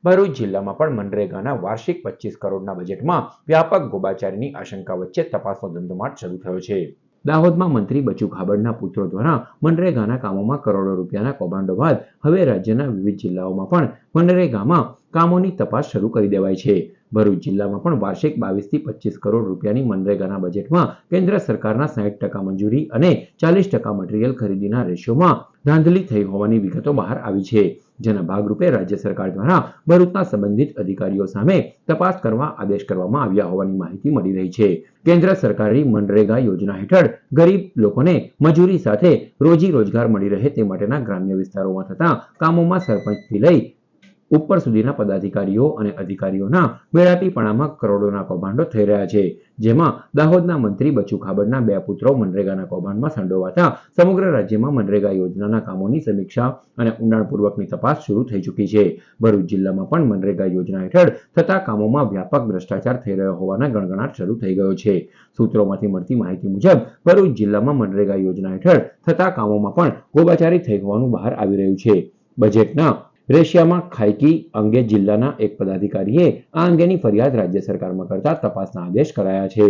ભરૂચ જિલ્લામાં પણ મનરેગાના વાર્ષિક 25 કરોડના બજેટમાં વ્યાપક ગોબાચારીની આશંકા વચ્ચે તપાસનો ધમધમાટ શરૂ થયો છે. દાહોદમાં મંત્રી બચુ ખાબડના પુત્રો દ્વારા મનરેગાના કામોમાં કરોડો રૂપિયાના કૌભાંડો બાદ હવે રાજ્યના વિવિધ જિલ્લાઓમાં પણ મનરેગામાં કામોની તપાસ શરૂ કરી દેવાઈ છે. ભરૂચ જિલ્લામાં પણ વાર્ષિક 22 થી 25 કરોડ રૂપિયાની મનરેગાના બજેટમાં કેન્દ્ર સરકારના 60% મંજૂરી અને 40% મટીરીયલ ખરીદીના રેશિયોમાં ધાંધલી થઈ હોવાની વિગતો બહાર આવી છે. જેના ભાગરૂપે રાજ્ય સરકાર દ્વારા ભરૂચના સંબંધિત અધિકારીઓ સામે તપાસ કરવા આદેશ કરવામાં આવ્યા હોવાની માહિતી મળી રહી છે. કેન્દ્ર સરકારની મનરેગા યોજના હેઠળ ગરીબ લોકોને મજૂરી સાથે રોજી રોજગાર મળી રહે તે માટેના ગ્રામ્ય વિસ્તારોમાં થતા કામોમાં સરપંચથી લઈ ઉપર સુધીના પદાધિકારીઓ અને અધિકારીઓના વેળાટીપણામાં કરોડોના કૌભાંડો થઈ રહ્યા છે. જેમાં દાહોદના મંત્રી બચુ ખાબડના 2 પુત્રો મનરેગાના કૌભાંડમાં સંડોવાતા સમગ્ર રાજ્યમાં મનરેગા યોજનાના કામોની સમીક્ષા અને ઊંડાણપૂર્વકની તપાસ શરૂ થઈ ચૂકી છે. ભરૂચ જિલ્લામાં પણ મનરેગા યોજના હેઠળ થતા કામોમાં વ્યાપક ભ્રષ્ટાચાર થઈ રહ્યો હોવાના ગણગણાટ શરૂ થઈ ગયો છે. સૂત્રોમાંથી મળતી માહિતી મુજબ ભરૂચ જિલ્લામાં મનરેગા યોજના હેઠળ થતા કામોમાં પણ ગોબાચારી થઈ હોવાનું બહાર આવી રહ્યું છે. બજેટના રેશિયામાં ખાયકી અંગે જિલ્લાના એક પદાધિકારીએ આ અંગેની ફરિયાદ રાજ્ય સરકારમાં કરતા તપાસના આદેશ કરાયા છે.